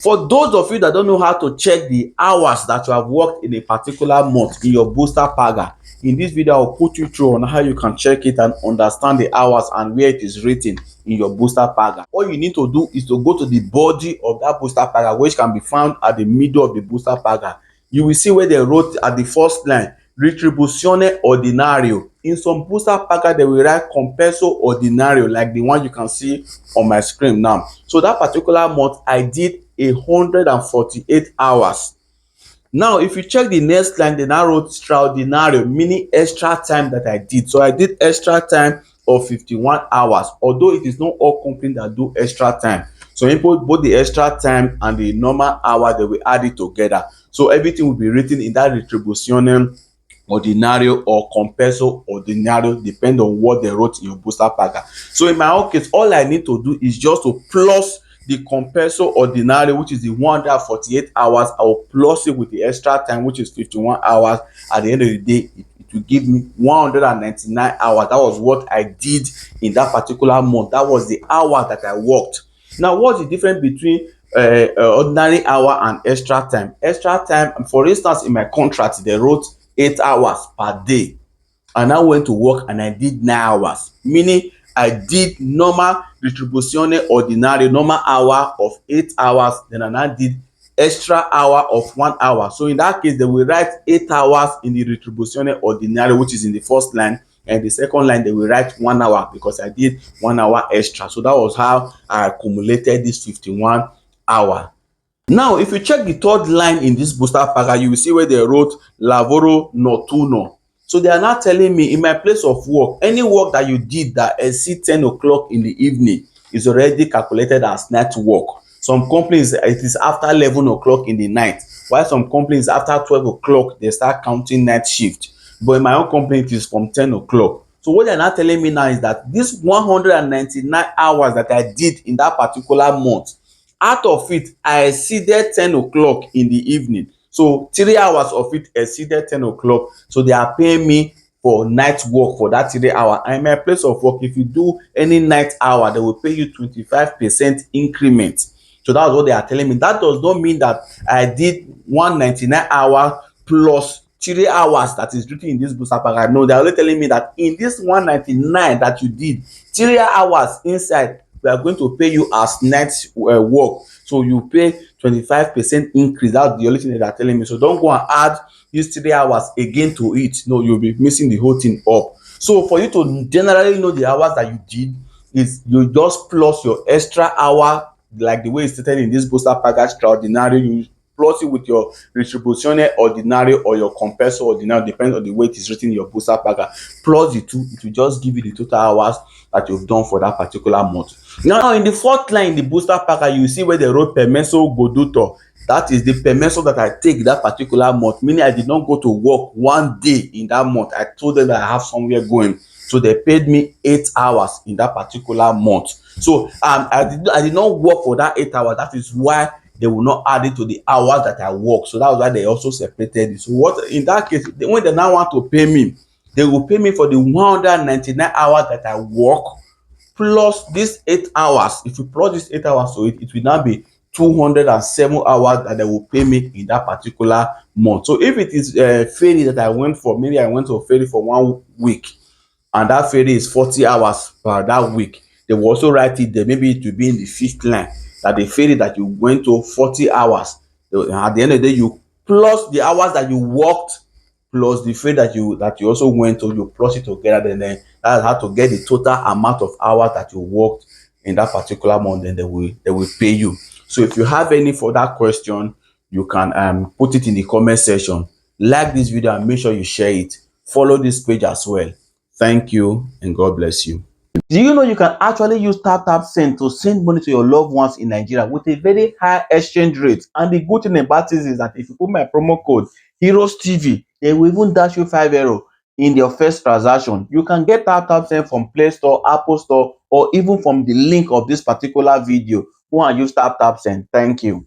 For those of you that don't know how to check the hours that you have worked in a particular month in your BUSTA PAGA, in this video I'll put you through on how you can check it and understand the hours and where it is written in your BUSTA PAGA. All you need to do is to go to the body of that BUSTA PAGA, which can be found at the middle of the BUSTA PAGA. You will see where they wrote at the first line, Retribuzione Ordinario. In some BUSTA PAGA, they will write Compenso Ordinario, like the one you can see on my screen now. So that particular month, I did 148 hours. Now, if you check the next line, they now wrote Straordinario, meaning extra time that I did. So I did extra time of 51 hours, although it is not all companies that do extra time. So you put both the extra time and the normal hour, they will add it together. So everything will be written in that Retribuzione Ordinario or Compenso Ordinario, depend on what they wrote in your BUSTA PAGA. So in my own case, all I need to do is just to plus the Compenso Ordinario, which is the 148 hours. I will plus it with the extra time, which is 51 hours. At the end of the day, it will give me 199 hours. That was what I did in that particular month. That was the hour that I worked. Now, what's the difference between ordinary hour and extra time? Extra time, for instance, in my contract, they wrote 8 hours per day, and I went to work and I did 9 hours, meaning I did normal Retribuzione Ordinario, normal hour of 8 hours, then I now did extra hour of 1 hour. So in that case, they will write 8 hours in the Retribuzione Ordinario, which is in the first line, and the second line they will write 1 hour because I did 1 hour extra. So that was how I accumulated this 51 hour. Now, if you check the third line in this BUSTA PAGA, you will see where they wrote Lavoro Notturno. So they are now telling me in my place of work, any work that you did that exceed 10 o'clock in the evening is already calculated as night work. Some companies, it is after 11 o'clock in the night, while some companies after 12 o'clock, they start counting night shift. But in my own company, it is from 10 o'clock. So what they are now telling me now is that this 199 hours that I did in that particular month, out of it, I exceeded 10 o'clock in the evening. So 3 hours of it exceeded 10 o'clock. So they are paying me for night work for that 3 hours. And in my place of work, if you do any night hour, they will pay you 25% increment. So that's what they are telling me. That does not mean that I did 199 hours plus 3 hours that is written in this BUSTA PAGA. No, they are only telling me that in this 199 that you did, 3 hours inside, we are going to pay you as night work. So you pay 25% increase. That's the only thing that they are telling me. So don't go and add these 3 hours again to it. No, you'll be missing the whole thing up. So for you to generally know the hours that you did, is you just plus your extra hour, like the way it's stated in this BUSTA PAGA Straordinario. You plus it with your Retribuzione Ordinario or your Compenso Ordinario, depends on the way it is written in your BUSTA PAGA. Plus the two, it will just give you the total hours that you've done for that particular month. Now, in the fourth line in the BUSTA PAGA, you see where they wrote Permesso Goduto. That is the permesso that I take that particular month, meaning I did not go to work one day in that month. I told them that I have somewhere going. So they paid me 8 hours in that particular month. So I did not work for that 8 hours. That is why they will not add it to the hours that I work. So that was why they also separated it. So what in that case, when they now want to pay me, they will pay me for the 199 hours that I work plus these 8 hours. If you plus these 8 hours to it, it will now be 207 hours that they will pay me in that particular month. So if it is a ferry that I went for, maybe I went to a ferry for 1 week, and that ferry is 40 hours per that week, they will also write it there. Maybe it will be in the fifth line that the ferry that you went to 40 hours. At the end of the day, you plus the hours that you worked plus the ferry that you also went to, you plus it together, then that's how to get the total amount of hours that you worked in that particular month, and they will pay you. So if you have any further question, you can put it in the comment section. Like this video and make sure you share it. Follow this page as well. Thank you and God bless you. Do you know you can actually use Send to send money to your loved ones in Nigeria with a very high exchange rate? And the good thing about this is that if you put my promo code Heroes TV, they will even dash you €5 in your first transaction. You can get Send from Play Store, Apple Store, or even from the link of this particular video. Go and use Send. Thank you.